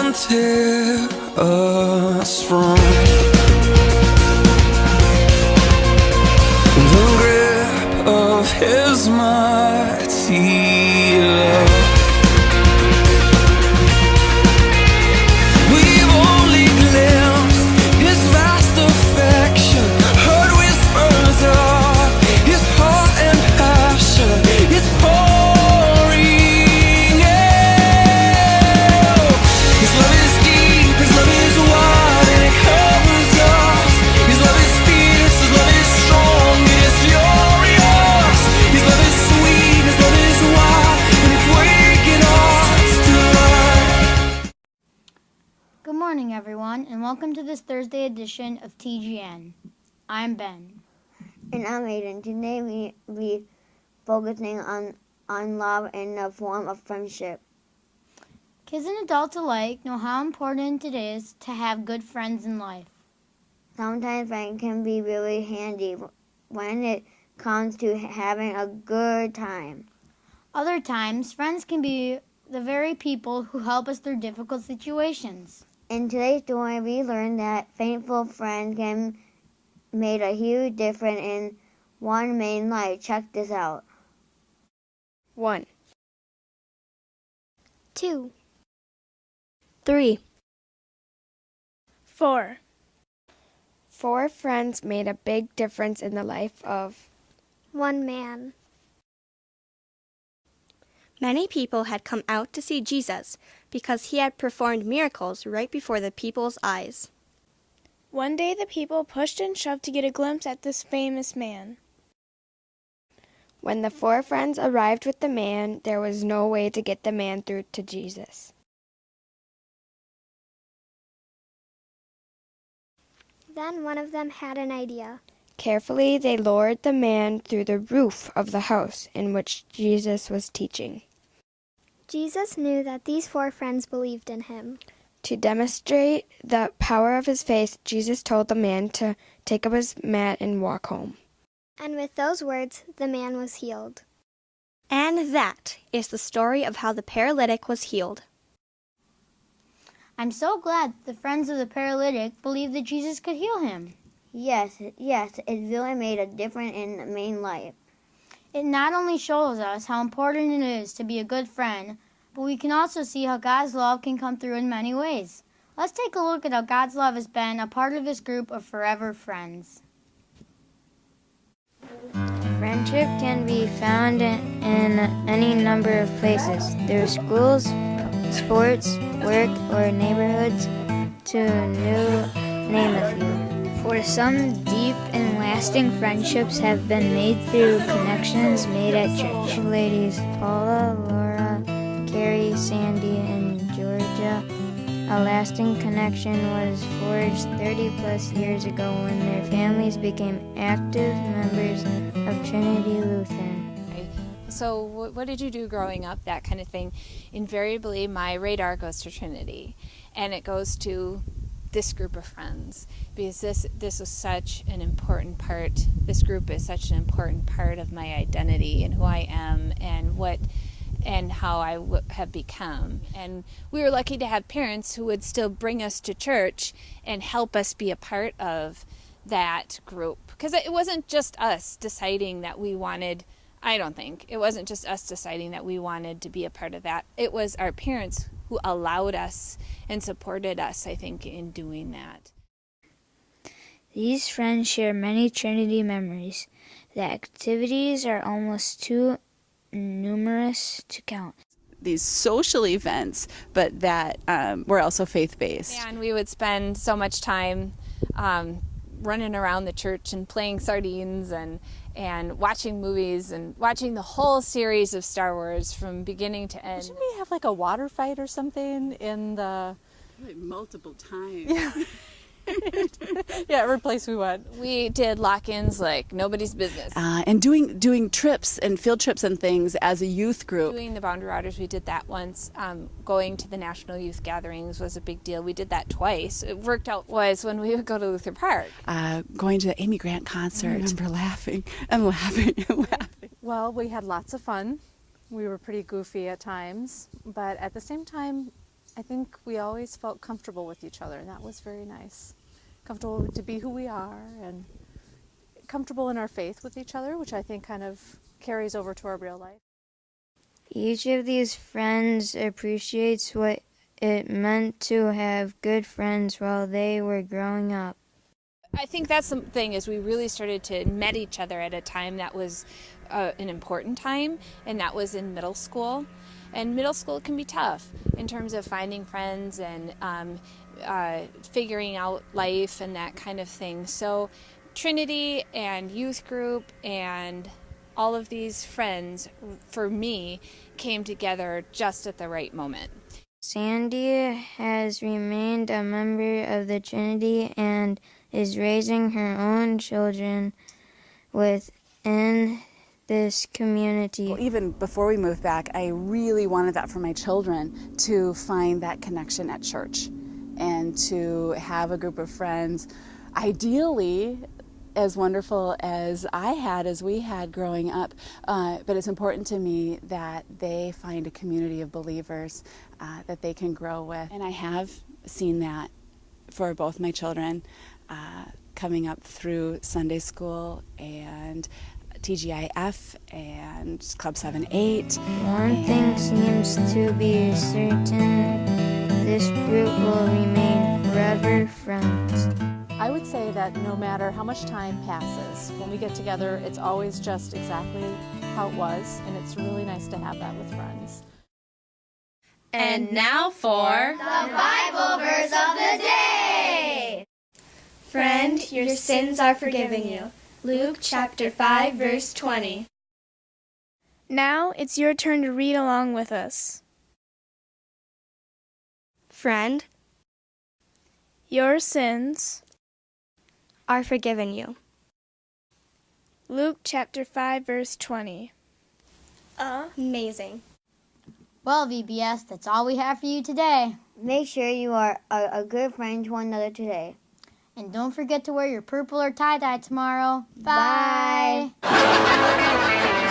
can tear us from the grip of his mighty love. We've only glimpsed his vast affection, heard whispers of his heart and passion. It's pouring out. His love is deep, his love is wide, and it covers us. His love is fierce, his love is strong, it is furious. His love is sweet, his love is wild, and it's waking us to life. Good morning, everyone, and welcome to this Thursday edition of TGN. I'm Ben. And I'm Aiden. Today we be focusing on love in the form of friendship. Kids and adults alike know how important it is to have good friends in life. Sometimes friends can be really handy when it comes to having a good time. Other times, friends can be the very people who help us through difficult situations. In today's story, we learned that faithful friends can make a huge difference in one main life. Check this out. 1, 2, 3, 4. 4 friends made a big difference in the life of 1 man. Many people had come out to see Jesus because he had performed miracles right before the people's eyes. One day the people pushed and shoved to get a glimpse at this famous man. When the 4 friends arrived with the man, there was no way to get the man through to Jesus. Then one of them had an idea. Carefully, they lowered the man through the roof of the house in which Jesus was teaching. Jesus knew that these 4 friends believed in him. To demonstrate the power of his faith, Jesus told the man to take up his mat and walk home. And with those words, the man was healed. And that is the story of how the paralytic was healed. I'm so glad the friends of the paralytic believed that Jesus could heal him. Yes, it really made a difference in the main life. It not only shows us how important it is to be a good friend, but we can also see how God's love can come through in many ways. Let's take a look at how God's love has been a part of his group of forever friends. Friendship can be found in any number of places, through schools, sports, work, or neighborhoods, to name a few. For some, deep and lasting friendships have been made through connections made at church. Ladies Paula, Laura, Carrie, Sandy, and Georgia. A lasting connection was forged 30-plus years ago when their families became active members of Trinity Lutheran. So what did you do growing up, that kind of thing? Invariably, my radar goes to Trinity, and it goes to this group of friends, because this was such an important part. This group is such an important part of my identity and who I am and how I have become. And we were lucky to have parents who would still bring us to church and help us be a part of that group. Because it wasn't just us deciding that we wanted, I don't think, it wasn't just us deciding that we wanted to be a part of that. It was our parents who allowed us and supported us, I think, in doing that. These friends share many Trinity memories. The activities are almost too numerous to count. These social events, but that were also faith-based. And we would spend so much time running around the church and playing sardines and watching movies and watching the whole series of Star Wars from beginning to end. Didn't we have like a water fight or something in the... Multiple times. Yeah. Yeah, every place we went. We did lock-ins like nobody's business. And doing trips and field trips and things as a youth group. Doing the Boundary Waters, we did that once. Going to the National Youth Gatherings was a big deal. We did that twice. It worked out was when we would go to Luther Park. Going to the Amy Grant concert. I remember laughing and laughing and laughing. Well, we had lots of fun. We were pretty goofy at times, but at the same time, I think we always felt comfortable with each other, and that was very nice. Comfortable to be who we are, and comfortable in our faith with each other, which I think kind of carries over to our real life. Each of these friends appreciates what it meant to have good friends while they were growing up. I think that's the thing, is we really started to met each other at a time that was an important time, and that was in middle school. And middle school can be tough in terms of finding friends and figuring out life and that kind of thing. So Trinity and youth group and all of these friends, for me, came together just at the right moment. Sandy has remained a member of the Trinity and is raising her own children within this community. Even before we moved back, I really wanted that for my children, to find that connection at church and to have a group of friends, ideally as wonderful as we had growing up. But it's important to me that they find a community of believers that they can grow with. And I have seen that for both my children coming up through Sunday school and TGIF and Club 7-8. One thing seems to be certain: this group will remain forever friends. I would say that no matter how much time passes, when we get together, it's always just exactly how it was, and it's really nice to have that with friends. And now for the Bible verse of the day. Friend, your sins are forgiven you. Luke chapter 5, verse 20. Now it's your turn to read along with us. Friend, Your sins are forgiven you. Luke chapter 5, verse 20. Amazing. Well, VBS, that's all we have for you today. Make sure you are a good friend to one another today. And don't forget to wear your purple or tie-dye tomorrow. Bye. Bye.